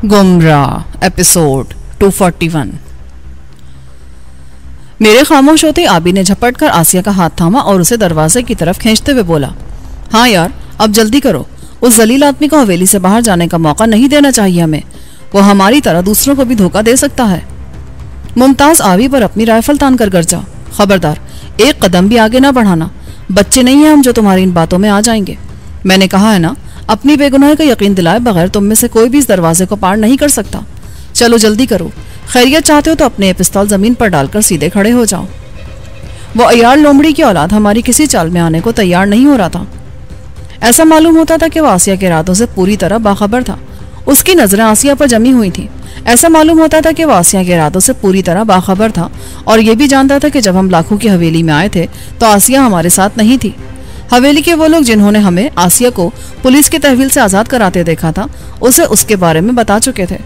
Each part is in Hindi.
गुमराह एपिसोड 241। मेरे खामोश होते आबी ने झपट कर आसिया का हाथ थामा और उसे दरवाजे की तरफ खींचते हुए बोला, हाँ यार अब जल्दी करो, उस जलील आदमी को हवेली से बाहर जाने का मौका नहीं देना चाहिए हमें, वो हमारी तरह दूसरों को भी धोखा दे सकता है। मुमताज आबी पर अपनी राइफल तान कर गरजा, खबरदार एक कदम भी आगे ना बढ़ाना, बच्चे नहीं हैं हम जो तुम्हारी इन बातों में आ जाएंगे। मैंने कहा है ना, अपनी बेगुनाही का यकीन दिलाए बगैर तुम में से कोई भी इस दरवाजे को पार नहीं कर सकता। चलो जल्दी करो, खैरियत चाहते हो तो अपने पिस्तौल जमीन पर डालकर सीधे खड़े हो जाओ। वो अयार लोमड़ी की औलाद हमारी किसी चाल में आने को तैयार नहीं हो रहा था। ऐसा मालूम होता था कि वो आसिया के इरादों से पूरी तरह बाखबर था। उसकी नजरें आसिया पर जमी हुई थी। ऐसा मालूम होता था कि वो आसिया के इरादों से पूरी तरह बाखबर था और ये भी जानता था कि जब हम लाखों की हवेली में आए थे तो आसिया हमारे साथ नहीं थी। हवेली के वो लोग जिन्होंने हमें आसिया को पुलिस की तहवील से आज़ाद कराते देखा था, उसे उसके बारे में बता चुके थे।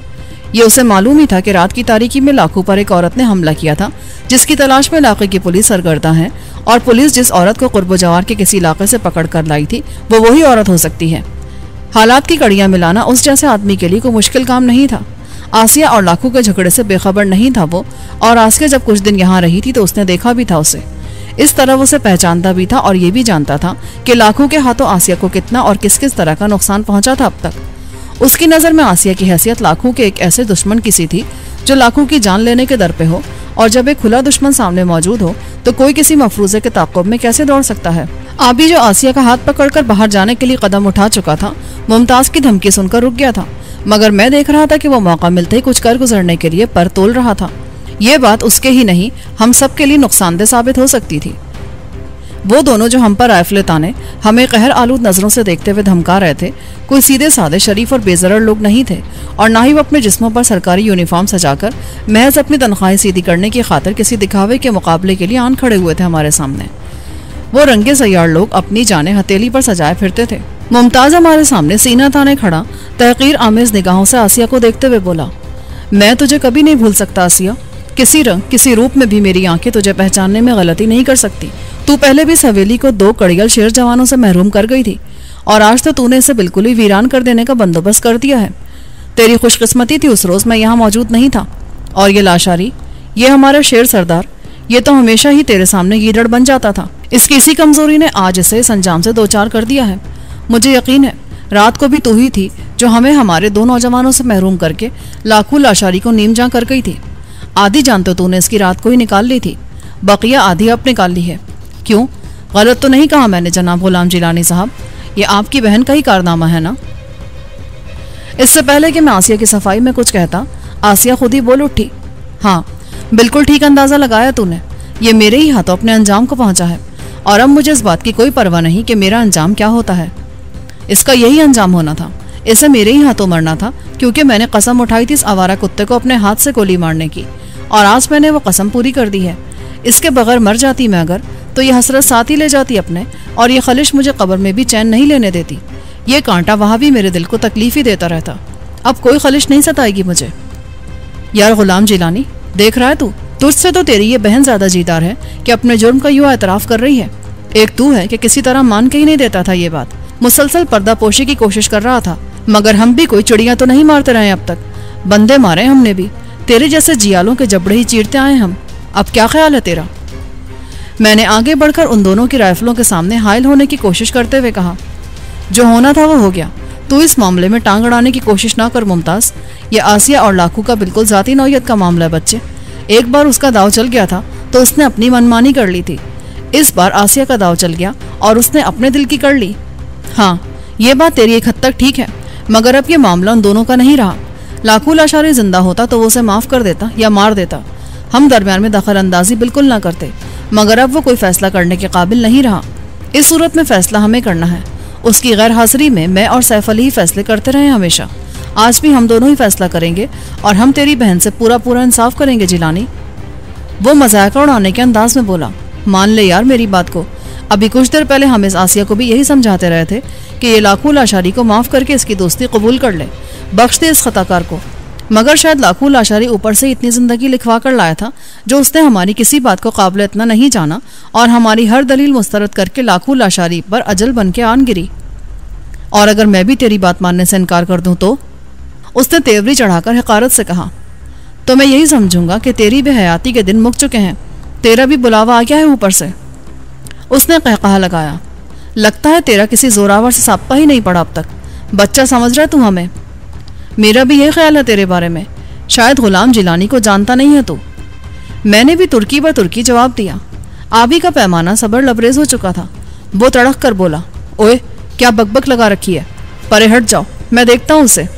ये उसे मालूम ही था कि रात की तारीकी में लाखों पर एक औरत ने हमला किया था, जिसकी तलाश में इलाके की पुलिस सरगर्दा है, और पुलिस जिस औरत को कुर्ब जवार के किसी इलाके से पकड़ कर लाई थी वो वही औरत हो सकती है। हालात की कड़ियां मिलाना उस जैसे आदमी के लिए कोई मुश्किल काम नहीं था। आसिया और लाखों के झगड़े से बेखबर नहीं था वो, और आसिया जब कुछ दिन यहाँ रही थी तो उसने देखा भी था उसे। इस तरह उसे पहचानता भी था और ये भी जानता था कि लाखों के हाथों आसिया को कितना और किस किस तरह का नुकसान पहुंचा था अब तक। उसकी नज़र में आसिया की हैसियत लाखों के एक ऐसे दुश्मन की सी थी जो लाखों की जान लेने के दर पे हो, और जब एक खुला दुश्मन सामने मौजूद हो तो कोई किसी मफरूजे के ताक़ुब में कैसे दौड़ सकता है। आबी जो आसिया का हाथ पकड़कर बाहर जाने के लिए कदम उठा चुका था, मुमताज की धमकी सुनकर रुक गया था, मगर मैं देख रहा था कि वो मौका मिलते ही कुछ कर गुजरने के लिए पर तोल रहा था। ये बात उसके ही नहीं हम सब के लिए नुकसानदेह साबित हो सकती थी। वो दोनों जो हम पर राइफलें ताने हमें कहर आलूद नजरों से देखते हुए धमका रहे थे, कोई सीधे साधे शरीफ और बेजरर लोग नहीं थे, और ना ही वो अपने जिस्मों पर सरकारी यूनिफॉर्म सजाकर महज अपनी तनख्वाहें सीधी करने की खातिर किसी दिखावे के मुकाबले के लिए आन खड़े हुए थे हमारे सामने। वो रंगे सयार लोग अपनी जाने हथेली पर सजाए फिरते थे। मुमताज हमारे सामने सीना ताने खड़ा तहकीर आमेज निगाहों से आसिया को देखते हुए बोला, मैं तुझे कभी नहीं भूल सकता आसिया, किसी रंग किसी रूप में भी मेरी आंखें तुझे पहचानने में गलती नहीं कर सकती। तू पहले भी इस हवेली को 2 कड़ियल शेर जवानों से महरूम कर गई थी, और आज तो तूने इसे बिल्कुल ही वीरान कर देने का बंदोबस्त कर दिया है। तेरी खुशकिस्मती थी उस रोज मैं यहाँ मौजूद नहीं था, और ये लाशारी, ये हमारा शेर सरदार, ये तो हमेशा ही तेरे सामने गीदड़ बन जाता था। इसकी इसी कमजोरी ने आज इसे इस अंजाम से 2-4 कर दिया है। मुझे यकीन है रात को भी तू ही थी जो हमें हमारे 2 नौजवानों से महरूम करके लाखों लाशारी को नीम जां कर गई थी। आधी जान तो तूने इसकी रात को ही निकाल ली थी, बकिया आधी अब निकाल ली है। क्यों, गलत तो नहीं कहा मैंने जनाब गुलाम जिलानी साहब, ये आपकी बहन का ही कारनामा है ना। इससे पहले कि मैं आसिया की सफाई में कुछ कहता, आसिया खुद ही बोल उठी, हाँ बिल्कुल ठीक अंदाजा लगाया तूने, ये मेरे ही हाथों अपने अंजाम को पहुंचा है, और अब मुझे इस बात की कोई परवाह नहीं कि मेरा अंजाम क्या होता है। इसका यही अंजाम होना था, इसे मेरे ही हाथों मरना था, क्योंकि मैंने कसम उठाई थी इस आवारा कुत्ते को अपने हाथ से गोली मारने की, और आज मैंने वो कसम पूरी कर दी है। इसके बगैर मर जाती मैं अगर, तो ये हसरत साथ ही ले जाती अपने, और ये खलिश मुझे कब्र में भी चैन नहीं लेने देती। ये कांटा वहाँ भी मेरे दिल को तकलीफ ही देता रहता, अब कोई खलिश नहीं सताएगी मुझे। यार गुलाम जिलानी, देख रहा है तू, तुझसे तो तेरी ये बहन ज्यादा जीदार है कि अपने जुर्म का यूं एतराफ कर रही है। एक तू है कि किसी तरह मान के ही नहीं देता था ये बात, मुसलसल पर्दापोशी की कोशिश कर रहा था, मगर हम भी कोई चिड़िया तो नहीं मारते रहे अब तक, बंदे मारे हमने भी, तेरे जैसे जियालों के जबड़े ही चीरते आए हम। अब क्या ख्याल है तेरा। मैंने आगे बढ़कर उन दोनों की राइफलों के सामने हायल होने की कोशिश करते हुए कहा, जो होना था वो हो गया, तू इस मामले में टांग अड़ाने की कोशिश ना कर मुमताज, ये आसिया और लाखों का बिल्कुल जाती नौयत का मामला है बच्चे। एक बार उसका दाव चल गया था तो उसने अपनी मनमानी कर ली थी, इस बार आसिया का दाव चल गया और उसने अपने दिल की कर ली। हाँ ये बात तेरी एक हद तक ठीक है, मगर अब ये मामला उन दोनों का नहीं रहा। लाखों लाशारी जिंदा होता तो वो उसे माफ कर देता या मार देता, हम दरमियान में दखल अंदाजी बिल्कुल ना करते, मगर अब वो कोई फैसला करने के काबिल नहीं रहा। इस सूरत में फैसला हमें करना है, उसकी गैर हाजिरी में मैं और सैफ अली ही फैसले करते रहे हमेशा, आज भी हम दोनों ही फैसला करेंगे, और हम तेरी बहन से पूरा पूरा इंसाफ करेंगे जिलानी। वो मजाक उड़ाने के अंदाज में बोला, मान ले यार मेरी बात को, अभी कुछ देर पहले हम इस आसिया को भी यही समझाते रहे थे कि ये लाखों लाशारी को माफ करके इसकी दोस्ती कबूल कर ले, बख्श दे इस खताकार को, मगर शायद लाखों लाशारी ऊपर से इतनी जिंदगी लिखवा कर लाया था जो उसने हमारी किसी बात को काबिल इतना नहीं जाना, और हमारी हर दलील मुस्तरद करके लाखों लाशारी पर अजल बन के आन गिरी। और अगर मैं भी तेरी बात मानने से इनकार कर दूं तो, उसने तेवरी चढ़ाकर हकारत से कहा, तो मैं यही समझूंगा कि तेरी भी हयाती के दिन मुक चुके हैं, तेरा भी बुलावा आ गया है ऊपर से। उसने कहकहा लगाया, लगता है तेरा किसी जोरावर से सापा ही नहीं पड़ा अब तक, बच्चा समझ रहा है तू हमें। मेरा भी यही ख्याल है तेरे बारे में, शायद गुलाम जिलानी को जानता नहीं है तू। मैंने भी तुर्की ब तुर्की जवाब दिया। आबी का पैमाना सबर लबरेज हो चुका था। वो तड़क कर बोला, ओए क्या बकबक लगा रखी है, परे हट जाओ, मैं देखता हूं उसे।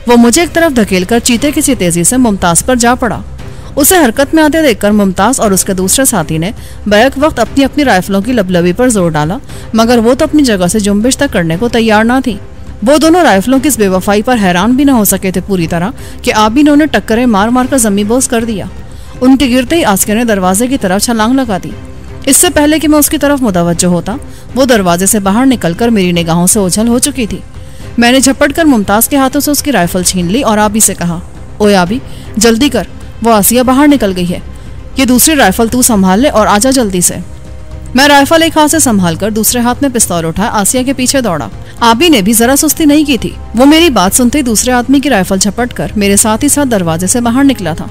वो मुझे एक तरफ धकेलकर चीते की सी तेजी से मुमताज पर जा पड़ा। उसे हरकत में आते देखकर मुमताज और उसके दूसरे साथी ने बैक वक्त अपनी अपनी राइफलों की लबलबी पर जोर डाला, मगर वो तो अपनी जगह से जुम्बिश तक करने को तैयार ना थी। वो दोनों राइफलों की इस बेवफाई पर हैरान भी न हो सके थे पूरी तरह कि आबी ने उन्हें टक्करें मार मार कर जमीबोज कर दिया। उनके गिरते ही आसिया ने दरवाजे की तरफ छलांग लगा दी। इससे पहले कि मैं उसकी तरफ मुतवज्जो होता, वो दरवाजे से बाहर निकलकर मेरी निगाहों से ओझल हो चुकी थी। मैंने झपट कर मुमताज के हाथों से उसकी राइफल छीन ली और आबी से कहा, ओए आबी जल्दी कर, वो आसिया बाहर निकल गई है, ये दूसरी राइफल तू संभाल ले और आजा जल्दी से। मैं राइफल एक हाथ से संभालकर दूसरे हाथ में पिस्तौल उठा आसिया के पीछे दौड़ा। आबी ने भी जरा सुस्ती नहीं की थी। वो मेरी बात सुनते ही दूसरे आदमी की राइफल झपट कर मेरे साथ ही साथ दरवाजे से बाहर निकला था।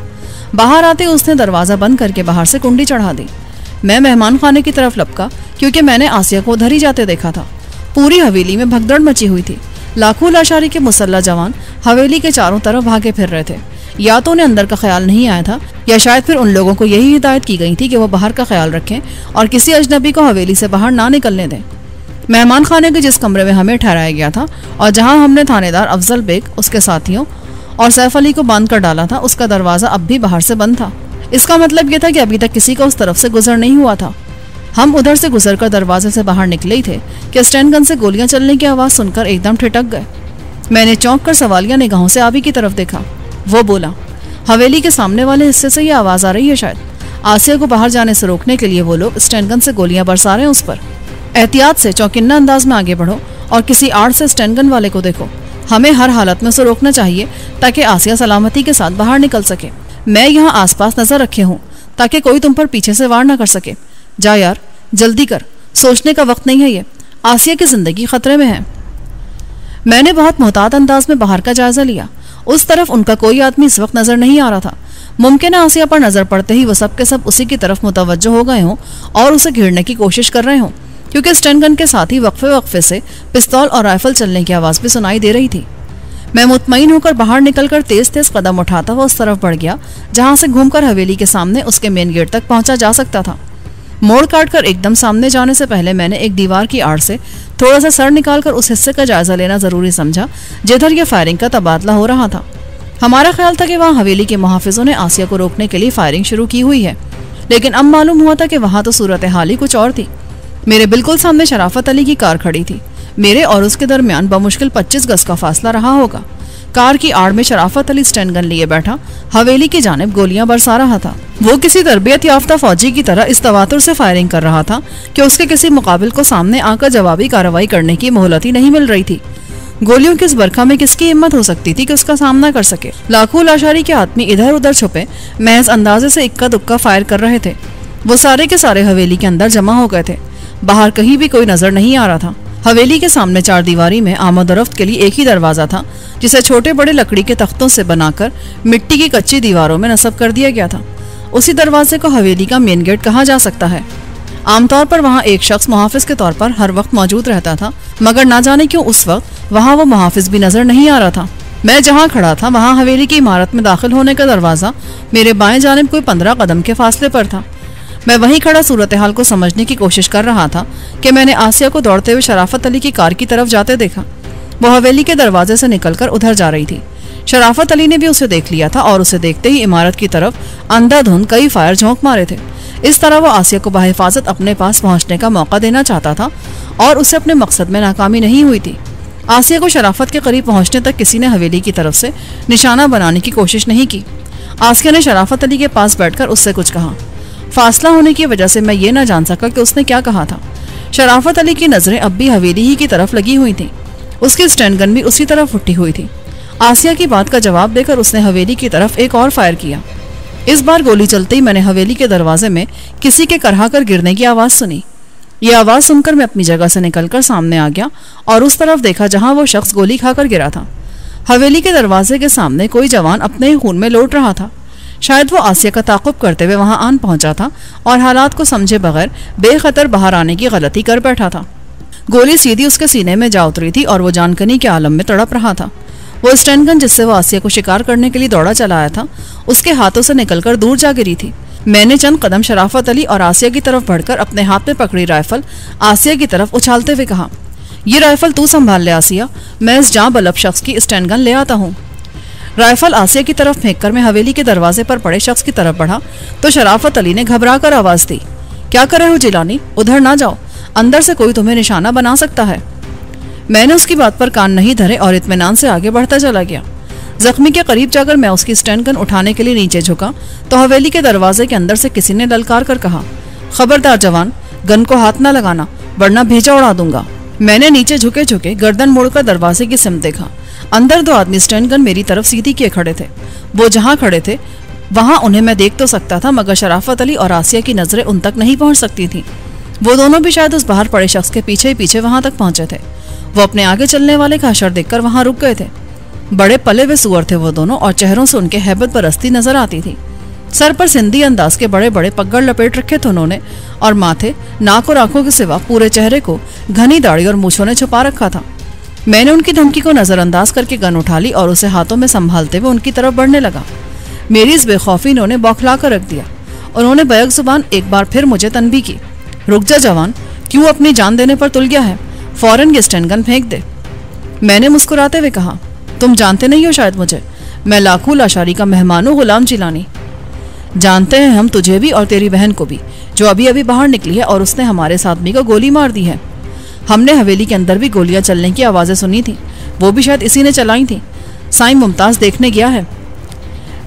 बाहर आते उसने दरवाजा बंद करके बाहर से कुंडी चढ़ा दी। मैं मेहमान खाने की तरफ लपका क्योंकि मैंने आसिया को उधर ही जाते देखा था। पूरी हवेली में भगदड़ मची हुई थी। लाखों लाशारी के मुसल्ला जवान हवेली के चारों तरफ भागे फिर रहे थे। या तो उन्हें अंदर का ख्याल नहीं आया था, या शायद फिर उन लोगों को यही हिदायत की गई थी कि वो बाहर का ख्याल रखें और किसी अजनबी को हवेली से बाहर ना निकलने दें। मेहमान खाने के जिस कमरे में हमें ठहराया गया था और जहां हमने थानेदार अफजल बेग, उसके साथियों और सैफ अली को बांध कर डाला था, उसका दरवाजा अब भी बाहर से बंद था। इसका मतलब यह था कि अभी तक किसी का उस तरफ से गुजर नहीं हुआ था। हम उधर से गुजरकर दरवाजे से बाहर निकले ही थे कि स्टैंड गन से गोलियां चलने की आवाज सुनकर एकदम ठिठक गए। मैंने चौंक कर सवालिया निगाहों से आबी की तरफ देखा। वो बोला, हवेली के सामने वाले हिस्से से ये आवाज आ रही है, शायद आसिया को बाहर जाने से रोकने के लिए वो लोग स्टैंड गन से गोलियां बरसा रहे हैं उस पर। एहतियात से चौकिन्ना अंदाज में आगे बढ़ो और किसी आड़ से स्टैंड गन वाले को देखो। हमें हर हालत में उसे रोकना चाहिए ताकि आसिया सलामती के साथ बाहर निकल सके। मैं यहाँ आसपास नजर रखे हूँ ताकि कोई तुम पर पीछे से वार ना कर सके। जा यार, जल्दी कर, सोचने का वक्त नहीं है ये, आसिया की जिंदगी खतरे में है। मैंने बहुत मोहतात अंदाज में बाहर का जायजा लिया। उस तरफ उनका कोई आदमी इस वक्त नजर नहीं आ रहा था। मुमकिन है आसिया पर नजर पड़ते ही वो सब के सब उसी की तरफ मुतवज्जो हो गए हों और उसे घेरने की कोशिश कर रहे हों, क्योंकि स्टैंड गन के साथ ही वक्फे वक्फे से पिस्तौल और राइफल चलने की आवाज भी सुनाई दे रही थी। मैं मुतमईन होकर बाहर निकलकर तेज तेज कदम उठाता हुआ उस तरफ बढ़ गया जहां से घूमकर हवेली के सामने उसके मेन गेट तक पहुंचा जा सकता था। मोड़ काटकर एकदम सामने जाने से पहले मैंने एक दीवार की आड़ से थोड़ा सा सर निकालकर उस हिस्से का जायजा लेना जरूरी समझा जिधर यह फायरिंग का तबादला हो रहा था। हमारा ख्याल था कि वहां हवेली के मुहाफिजों ने आसिया को रोकने के लिए फायरिंग शुरू की हुई है, लेकिन अब मालूम हुआ था कि वहां तो सूरत हाल ही कुछ और थी। मेरे बिल्कुल सामने शराफत अली की कार खड़ी थी। मेरे और उसके दरमियान बमुश्किल 25 गज का फासला रहा होगा। कार की आड़ में शराफत अली स्टैंड गन लिए बैठा हवेली की जानिब गोलियां बरसा रहा था। वो किसी तरबियत याफ्ता फौजी की तरह इस तवातुर से फायरिंग कर रहा था कि उसके किसी मुकाबिल को सामने आकर जवाबी कार्रवाई करने की मोहलत ही नहीं मिल रही थी। गोलियों की इस बरखा में किसकी हिम्मत हो सकती थी कि उसका सामना कर सके। लाखों लाशारी के आदमी इधर उधर छुपे महज अंदाजे से इक्का दुक्का फायर कर रहे थे। वो सारे के सारे हवेली के अंदर जमा हो गए थे। बाहर कहीं भी कोई नजर नहीं आ रहा था। हवेली के सामने चार दीवारी में आमदरफ्त के लिए एक ही दरवाजा था, जिसे छोटे बड़े लकड़ी के तख्तों से बनाकर मिट्टी की कच्ची दीवारों में नस्ब कर दिया गया था। उसी दरवाजे को हवेली का मेन गेट कहा जा सकता है। आमतौर पर वहाँ एक शख्स मुहाफिज के तौर पर हर वक्त मौजूद रहता था, मगर ना जाने क्यों उस वक्त वहाँ वो मुहाफिज भी नजर नहीं आ रहा था। मैं जहाँ खड़ा था वहाँ हवेली की इमारत में दाखिल होने का दरवाजा मेरे बाएं जानिब कोई 15 कदम के फासले पर था। मैं वहीं खड़ा सूरत हाल को समझने की कोशिश कर रहा था कि मैंने आसिया को दौड़ते हुए शराफत अली की कार की तरफ जाते देखा। वो हवेली के दरवाजे से निकलकर उधर जा रही थी। शराफत अली ने भी उसे देख लिया था और उसे देखते ही इमारत की तरफ अंधाधुंध कई फायर झोंक मारे थे। इस तरह वो आसिया को बाहिफाजत अपने पास पहुंचने का मौका देना चाहता था और उसे अपने मकसद में नाकामी नहीं हुई थी। आसिया को शराफत के करीब पहुंचने तक किसी ने हवेली की तरफ से निशाना बनाने की कोशिश नहीं की। आसिया ने शराफत अली के पास बैठकर उससे कुछ कहा। फासला होने की वजह से मैं ये न जान सका कि उसने क्या कहा था। शराफत अली की नजरें अब भी हवेली ही की तरफ लगी हुई थी। उसकी स्टैंड गन भी उसी तरफ उठी हुई थी। आसिया की बात का जवाब देकर उसने हवेली की तरफ एक और फायर किया। इस बार गोली चलते ही मैंने हवेली के दरवाजे में किसी के करहा कर गिरने की आवाज सुनी। ये आवाज सुनकर मैं अपनी जगह से निकलकर सामने आ गया और उस तरफ देखा जहां वो शख्स गोली खाकर गिरा था। हवेली के दरवाजे के सामने कोई जवान अपने ही खून में लौट रहा था। शायद वो आसिया का ताक़ुब करते हुए वहां आन पहुंचा था और हालात को समझे बगैर बेखतर बाहर आने की गलती कर बैठा था। गोली सीधी उसके सीने में जा उतरी थी और वो जानकनी के आलम में तड़प रहा था। वो स्टैंड गन जिससे वो आसिया को शिकार करने के लिए दौड़ा चला आया था, उसके हाथों से निकलकर दूर जा गिरी थी। मैंने चंद कदम शराफत अली और आसिया की तरफ बढ़कर अपने हाथ में पकड़ी राइफल आसिया की तरफ उछालते हुए कहा, ये राइफल तू संभाल ले आसिया, मैं इस जां बलब शख्स की स्टैंड गन ले आता हूँ। राइफल आसिया की तरफ फेंककर मैं हवेली के दरवाजे पर पड़े शख्स की तरफ बढ़ा तो शराफत अली ने घबराकर आवाज दी, क्या कर रहे हो जिलानी, उधर ना जाओ, अंदर से कोई तुम्हें निशाना बना सकता है। मैंने उसकी बात पर कान नहीं धरे और इत्मीनान से आगे बढ़ता चला गया। जख्मी के करीब जाकर मैं उसकी स्टैंड गन उठाने के लिए नीचे झुका तो हवेली के दरवाजे के अंदर से किसी ने ललकार कर कहा, खबरदार जवान, गन को हाथ ना लगाना वरना भेजा उड़ा दूंगा। मैंने नीचे झुके झुके गर्दन मोड़कर दरवाजे की सिमत देखा। अंदर दो आदमी स्टैंड गन मेरी तरफ सीधी किए खड़े थे। वो जहां खड़े थे वहां उन्हें मैं देख तो सकता था, मगर शराफत अली और आसिया की नजरें उन तक नहीं पहुंच सकती थी। वो दोनों भी शायद उस बाहर पड़े शख्स के पीछे ही पीछे वहां तक पहुंचे थे। वो अपने आगे चलने वाले का हशर देखकर वहां रुक गए थे। बड़े पले हुए सुअर थे वो दोनों और चेहरों से उनके हैबत बरसती नजर आती थी। सर पर सिंधी अंदाज के बड़े बड़े पगड़ लपेट रखे थे उन्होंने और माथे, नाक और आंखों के सिवा पूरे चेहरे को घनी दाढ़ी और मूछों ने छुपा रखा था। मैंने उनकी धमकी को नजरअंदाज करके गन उठा ली और उसे हाथों में संभालते हुए उनकी तरफ बढ़ने लगा। मेरी इस बेखौफी इन्होंने बौखला कर रख दिया। उन्होंने बैक जुबान एक बार फिर मुझे तनबीह की, रुक जा जवान, क्यों अपनी जान देने पर तुल गया है, फौरन ये स्टैंड गन फेंक दे। मैंने मुस्कुराते हुए कहा, तुम जानते नहीं हो शायद मुझे, मैं लाखों लाशारी का मेहमान हूँ गुलाम जिलानी। जानते हैं हम तुझे भी और तेरी बहन को भी, जो अभी अभी बाहर निकली है और उसने हमारे इस आदमी को गोली मार दी है। हमने हवेली के अंदर भी गोलियां चलने की आवाजें सुनी थी, वो भी शायद इसी ने चलाई थी। साईं मुमताज देखने गया है।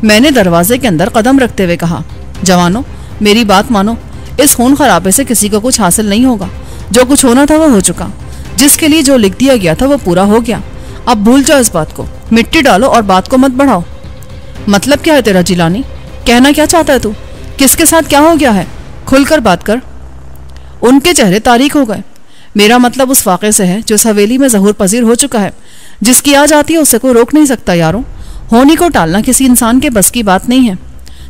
मैंने दरवाजे के अंदर कदम रखते हुए कहा, जवानों मेरी बात मानो, इस खून खराबे से किसी को कुछ हासिल नहीं होगा। जो कुछ होना था वो हो चुका, जिसके लिए जो लिख दिया गया था वो पूरा हो गया। अब भूल जाओ इस बात को, मिट्टी डालो और बात को मत बढ़ाओ। मतलब क्या है तेरा जिलानी, कहना क्या चाहता है तू, किसके साथ क्या हो गया है, खुलकर बात कर। उनके चेहरे तारीख हो गए। मेरा मतलब उस वाक़े से है जो इस हवेली में ज़हूर पजीर हो चुका है। जिसकी आ जाती है उसे कोई रोक नहीं सकता यारों। होनी को टालना किसी इंसान के बस की बात नहीं है।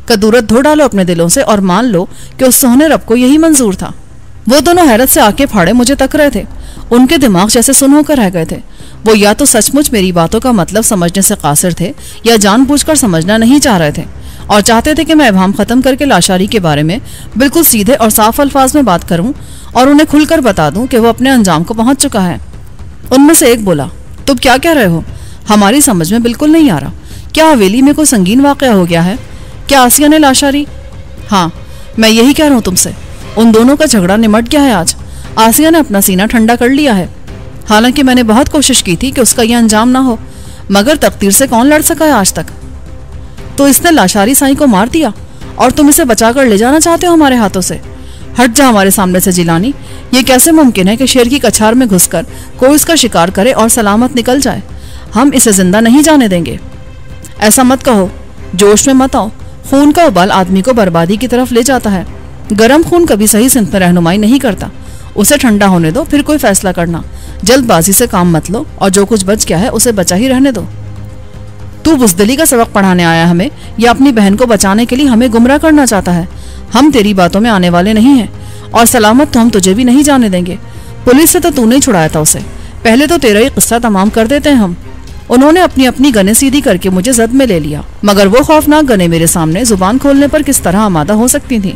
कदूरत धो डालो अपने दिलों से और मान लो कि उस सोहने रब को यही मंजूर था। वो दोनों हैरत से आंखें फाड़े मुझे तक रहे थे। उनके दिमाग जैसे सुन होकर रह गए थे। वो या तो सचमुच मेरी बातों का मतलब समझने से कासिर थे या जानबूझकर समझना नहीं चाह रहे थे और चाहते थे कि मैं इबाहम खत्म करके लाशारी के बारे में बिल्कुल सीधे और साफ अल्फाज में बात करूं और उन्हें खुलकर बता दूं कि वो अपने अंजाम को पहुंच चुका है। उनमें से एक बोला, तुम क्या कह रहे हो, हमारी समझ में बिल्कुल नहीं आ रहा। क्या हवेली में कोई संगीन वाकया हो गया है? क्या आसिया ने लाशारी? हाँ, मैं यही कह रहा हूँ तुमसे। उन दोनों का झगड़ा निमट गया है आज। आसिया ने अपना सीना ठंडा कर लिया है। हालांकि मैंने बहुत कोशिश की थी कि उसका यह अंजाम ना हो, मगर तकदीर से कौन लड़ सका है आज तक। तो इसने लाशारी साईं को मार दिया और तुम इसे बचाकर ले जाना चाहते हो हमारे हाथों से। हट जा हमारे सामने से जिलानी। ये कैसे मुमकिन है कि शेर की कछार में घुसकर कोई इसका शिकार करे और सलामत निकल जाए? हम इसे जिंदा नहीं जाने देंगे। ऐसा मत कहो, जोश में मत आओ। खून का उबाल आदमी को बर्बादी की तरफ ले जाता है। गर्म खून कभी सही सिमत में रहनुमाई नहीं करता। उसे ठंडा होने दो, फिर कोई फैसला करना। जल्दबाजी से काम मत लो और जो कुछ बच गया है उसे बचा ही रहने दो। तू बुज़दिली का सबक पढ़ाने आया हमें या अपनी बहन को बचाने के लिए हमें गुमराह करना चाहता है? हम तेरी बातों में आने वाले नहीं हैं और सलामत तो हम तुझे भी नहीं जाने देंगे। पुलिस से तो तूने ही छुड़ाया था उसे। पहले तो तेरा ही किस्सा तमाम कर देते हैं हम। उन्होंने अपनी अपनी गनें सीधी करके मुझे जद में ले लिया, मगर वो खौफनाक गनें मेरे सामने जुबान खोलने पर किस तरह आमादा हो सकती थीं।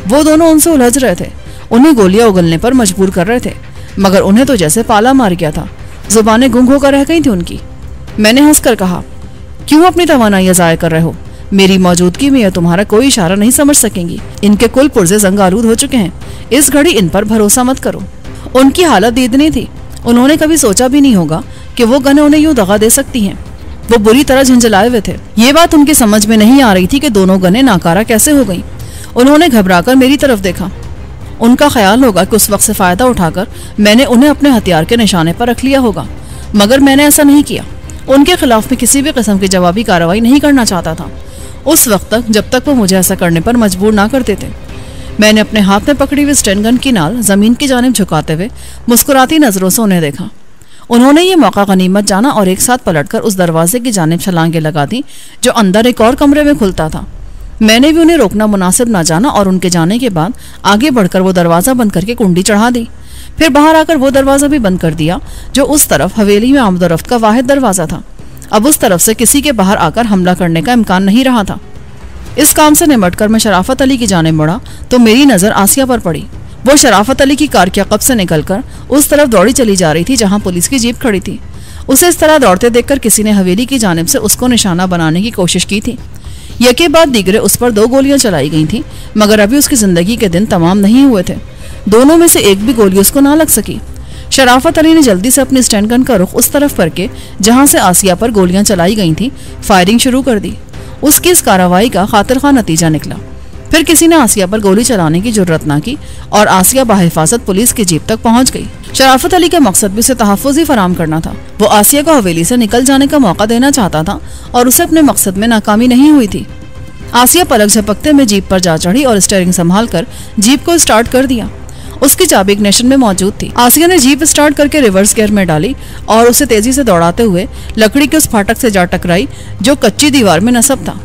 वो दोनों उनसे उलझ रहे थे, उन्हें गोलियां उगलने पर मजबूर कर रहे थे, मगर उन्हें तो जैसे पाला मार गया था। जुबानें गुंग होकर रह गई थी उनकी। मैंने हंसकर कहा, क्यों अपनी तवानाई ज़ाया कर रहे हो? मेरी मौजूदगी में यह तुम्हारा कोई इशारा नहीं समझ सकेंगी। इनके कुल पुर्जे जंग आलूद हो चुके हैं। इस घड़ी इन पर भरोसा मत करो। उनकी हालत दीदनी थी। उन्होंने कभी सोचा भी नहीं होगा कि वो गनें उन्हें यूं दगा दे सकती हैं। वो बुरी तरह झंझलाए हुए थे। ये बात उनकी समझ में नहीं आ रही थी कि दोनों गनें नाकारा कैसे हो गईं। उन्होंने घबराकर मेरी तरफ देखा। उनका ख्याल होगा कि उस वक्त से फायदा उठाकर मैंने उन्हें अपने हथियार के निशाने पर रख लिया होगा, मगर मैंने ऐसा नहीं किया। उनके खिलाफ में किसी भी किस्म की जवाबी कार्रवाई नहीं करना चाहता था उस वक्त तक, जब तक वो मुझे ऐसा करने पर मजबूर ना कर देते। मैंने अपने हाथ में पकड़ी हुई स्टैंड गन की नाल जमीन की जानिब झुकाते हुए मुस्कुराती नजरों से उन्हें देखा। उन्होंने ये मौका गनीमत जाना और एक साथ पलटकर उस दरवाजे की जानिब छलांगे लगा दी जो अंदर एक और कमरे में खुलता था। मैंने भी उन्हें रोकना मुनासिब ना जाना और उनके जाने के बाद आगे बढ़कर वो दरवाजा बंद करके कुंडी चढ़ा दी। फिर बाहर आकर वो दरवाजा भी बंद कर दिया जो उस तरफ हवेली में आमदोरफ्त का वाहिद दरवाजा था। अब उस तरफ से किसी के बाहर आकर हमला करने का इम्कान नहीं रहा था। इस काम से निमटकर मैं शराफत अली की जानिब मुड़ा तो मेरी नजर आसिया पर पड़ी। वो शराफत अली की कार के अक़ब से निकलकर उस तरफ दौड़ी चली जा रही थी जहां पुलिस की जीप खड़ी थी। उसे इस तरह दौड़ते देखकर किसी ने हवेली की जानिब से उसको निशाना बनाने की कोशिश की थी। यके बाद दीगरे उस पर 2 गोलियां चलाई गई थी, मगर अभी उसकी जिंदगी के दिन तमाम नहीं हुए थे। दोनों में से एक भी गोली उसको ना लग सकी। शराफत अली ने जल्दी से अपनी स्टैंड गन का रुख उस तरफ करके जहां से आसिया पर गोलियां चलाई गई थी फायरिंग शुरू कर दी। उसकी इस कार्रवाई का खातिरखा नतीजा निकला। फिर किसी ने आसिया पर गोली चलाने की जुर्रत ना की और आसिया बाहिफाजत पुलिस की जीप तक पहुंच गई। शराफत अली का मकसद भी उसे तहफ़्फ़ुज़ ही फराम करना था। वो आसिया को हवेली से निकल जाने का मौका देना चाहता था और उसे अपने मकसद में नाकामी नहीं हुई थी। आसिया पलक झपकते में जीप पर जा चढ़ी और स्टीयरिंग संभाल कर जीप को स्टार्ट कर दिया। उसकी चाबी इग्निशन में मौजूद थी। आसिया ने जीप स्टार्ट करके रिवर्स गियर में डाली और उसे तेजी से दौड़ाते हुए लकड़ी के उस फाटक से जा टकराई जो कच्ची दीवार में नस्ब था।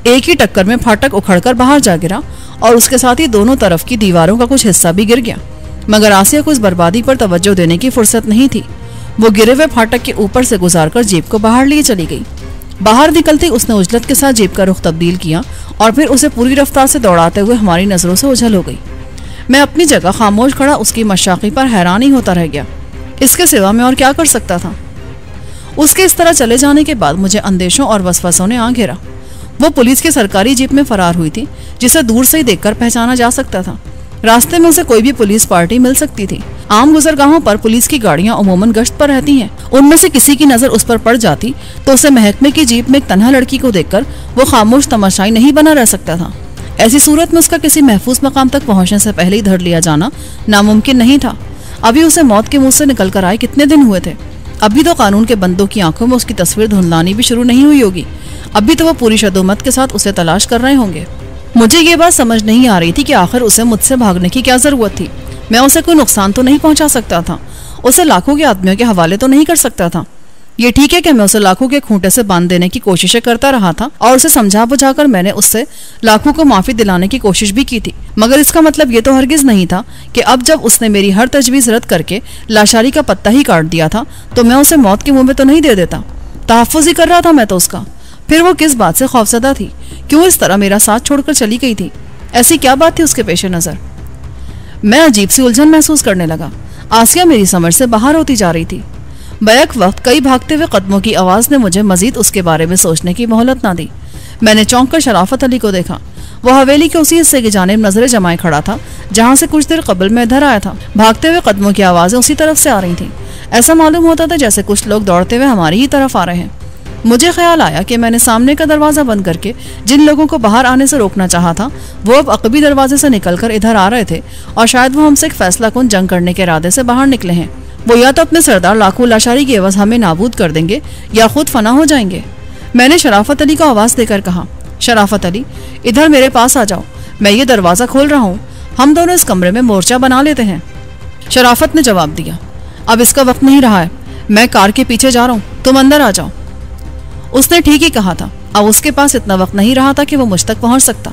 एक ही टक्कर में फाटक उखड़कर बाहर जा गिरा और उसके साथ ही दोनों तरफ की दीवारों का कुछ हिस्सा भी गिर गया। मगर आसिया को इस बर्बादी पर तवज्जो देने की फुर्सत नहीं थी। वो गिरे हुए फाटक के ऊपर से गुजारकर जीप को बाहर लिए चली गई। बाहर निकलते उसने उजलत के साथ जीप का रुख तब्दील किया और फिर उसे पूरी रफ्तार से दौड़ाते हुए हमारी नजरों से ओझल हो गई। मैं अपनी जगह खामोश खड़ा उसकी मशाकी पर हैरान ही होता रह गया। इसके सिवा मैं और क्या कर सकता था। उसके इस तरह चले जाने के बाद मुझे अंदेशों और वसवसों ने आ घेरा। वो पुलिस की सरकारी जीप में फरार हुई थी जिसे दूर से ही देखकर पहचाना जा सकता था। रास्ते में उसे कोई भी पुलिस पार्टी मिल सकती थी। आम गुजरगाहों पर पुलिस की गाड़ियां उमूमन गश्त पर रहती हैं। उनमें से किसी की नजर उस पर पड़ जाती तो उसे महकमे की जीप में एक तन्हा लड़की को देखकर वो खामोश तमाशाई नहीं बना रह सकता था। ऐसी सूरत में उसका किसी महफूज मकाम तक पहुंचने से पहले ही धर लिया जाना नामुमकिन नहीं था। अभी उसे मौत के मुंह से निकल कर आए कितने दिन हुए थे। अभी तो कानून के बंदों की आंखों में उसकी तस्वीर धुंधलानी भी शुरू नहीं हुई होगी। अभी तो वो पूरी शदोमत के साथ उसे तलाश कर रहे होंगे। मुझे ये बात समझ नहीं आ रही थी कि आखिर उसे मुझसे भागने की क्या जरूरत थी। मैं उसे कोई नुकसान तो नहीं पहुंचा सकता था। उसे लाखों के आदमियों के हवाले तो नहीं कर सकता था। ये ठीक है कि मैं उसे लाखों के खूंटे से बांध देने की कोशिशें करता रहा था और उसे समझा बुझाकर मैंने उससे लाखों को माफी दिलाने की कोशिश भी की थी, मगर इसका मतलब ये तो हरगिज नहीं था कि अब जब उसने मेरी हर तजवीज रद्द करके लाशारी का पत्ता ही काट दिया था तो मैं उसे मौत के मुंह में तो नहीं दे देता। तहफ़्फ़ुज़ ही कर रहा था मैं तो उसका। फिर वो किस बात से खौफजदा थी, क्यों इस तरह मेरा साथ छोड़कर चली गई थी, ऐसी क्या बात थी उसके पेश नजर। मैं अजीब सी उलझन महसूस करने लगा। आसिया मेरी समझ से बाहर होती जा रही थी। बैक वक्त कई भागते हुए कदमों की आवाज ने मुझे मजीद उसके बारे में सोचने की मोहलत ना दी। मैंने चौंक कर शराफत अली को देखा। वो हवेली के उसी हिस्से की जानिब नजरें जमाए खड़ा था जहां से कुछ देर कबल मैं इधर आया था। भागते हुए कदमों की आवाजें उसी तरफ से आ रही थी। ऐसा मालूम होता था जैसे कुछ लोग दौड़ते हुए हमारी ही तरफ आ रहे हैं। मुझे ख्याल आया कि मैंने सामने का दरवाजा बंद करके जिन लोगों को बाहर आने से रोकना चाहा था वो अब अकबी दरवाजे से निकलकर इधर आ रहे थे और शायद वो हमसे एक फैसला कुन जंग करने के इरादे से बाहर निकले हैं। वो या तो अपने सरदार लाखों लाशारी की एवज हमें नाबूद कर देंगे या खुद फना हो जाएंगे। मैंने शराफत अली को आवाज देकर कहा, शराफत अली इधर मेरे पास आ जाओ, मैं ये दरवाजा खोल रहा हूँ, हम दोनों इस कमरे में मोर्चा बना लेते हैं। शराफत ने जवाब दिया, अब इसका वक्त नहीं रहा है, मैं कार के पीछे जा रहा हूँ, तुम अंदर आ जाओ। उसने ठीक ही कहा था। अब उसके पास इतना वक्त नहीं रहा था कि वो मुझ तक पहुंच सकता।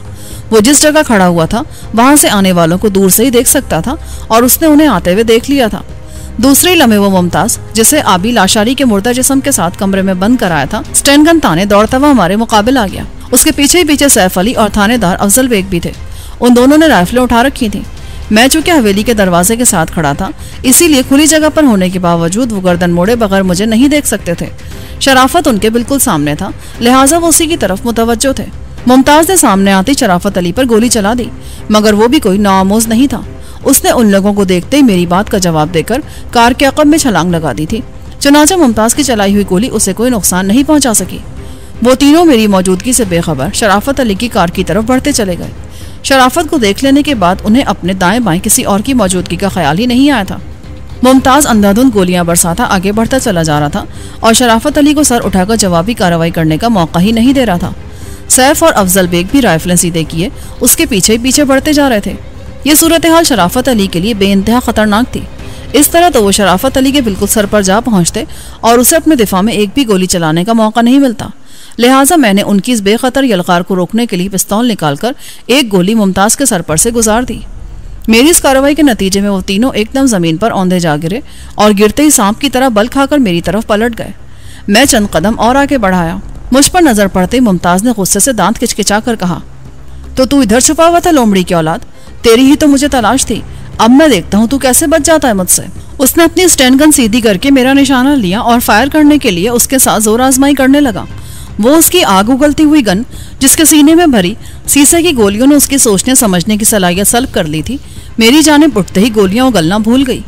वो जिस जगह खड़ा हुआ था वहां से आने वालों को दूर से ही देख सकता था और उसने उन्हें आते हुए देख लिया था। दूसरे लम्हे वो मुमताज जिसे आबी लाशारी के मुर्दा जिस्म के साथ कमरे में बंद कराया था स्टैंड गन ताने दौड़ता हुआ हमारे मुकाबले आ गया। उसके पीछे ही पीछे सैफ अली और थानेदार अफजल बेग भी थे। उन दोनों ने राइफलें उठा रखी थी। मैं चूंकि हवेली के दरवाजे के साथ खड़ा था इसीलिए खुली जगह पर होने के बावजूद वो गर्दन मोड़े बगैर मुझे नहीं देख सकते थे। शराफत उनके बिल्कुल सामने था, लिहाजा वो उसी की तरफ मुतवज्जो थे। मुमताज ने सामने आती शराफत अली पर गोली चला दी, मगर वो भी कोई नाआमोज नहीं था। उसने उन लोगों को देखते ही मेरी बात का जवाब देकर कार के अकब में छलांग लगा दी थी। चुनांचे मुमताज की चलाई हुई गोली उसे कोई नुकसान नहीं पहुंचा सकी। वो तीनों मेरी मौजूदगी से बेखबर शराफत अली की कार की तरफ बढ़ते चले गए। शराफत को देख लेने के बाद उन्हें अपने दाएं बाएं किसी और की मौजूदगी का ख्याल ही नहीं आया था। मुमताज अंधाधुंध गोलियां बरसाता आगे बढ़ता चला जा रहा था और शराफत अली को सर उठाकर जवाबी कार्रवाई करने का मौका ही नहीं दे रहा था। सैफ और अफजल बेग भी राइफलें सीधे किए उसके पीछे ही पीछे बढ़ते जा रहे थे। ये सूरत हाल शराफत अली के लिए बेइंतहा खतरनाक थी। इस तरह तो वो शराफत अली के बिल्कुल सर पर जा पहुंचते और उसे अपने दिफा में एक भी गोली चलाने का मौका नहीं मिलता। लिहाजा मैंने उनकी इस बेखतर यलगार को रोकने के लिए पिस्तौल निकालकर एक गोली मुमताज के सर पर से गुजार दी। मेरी इस कार्रवाई के नतीजे में वो तीनों एकदम जमीन पर औंधे जा गिरे और गिरते ही सांप की तरह बल खाकर मेरी तरफ पलट गए। मैं चंद कदम और आगे बढ़ाया। मुझ पर नजर पड़ते ही मुमताज ने गुस्से से दांत किचकिचा कर कहा, तो तू इधर छुपा हुआ था लोमड़ी की औलाद, तेरी ही तो मुझे तलाश थी। अब मैं देखता हूँ तू कैसे बच जाता है मुझसे। उसने अपनी स्टैंड गन सीधी करके मेरा निशाना लिया और फायर करने के लिए उसके साथ जोर आजमाई करने लगा। वो उसकी आग उगलती हुई गन, जिसके सीने में भरी शीशे की गोलियों ने उसकी सोचने समझने की सलाहियत सल्ब कर ली थी, मेरी जानिब उठते ही गोलियां उगलना भूल गई।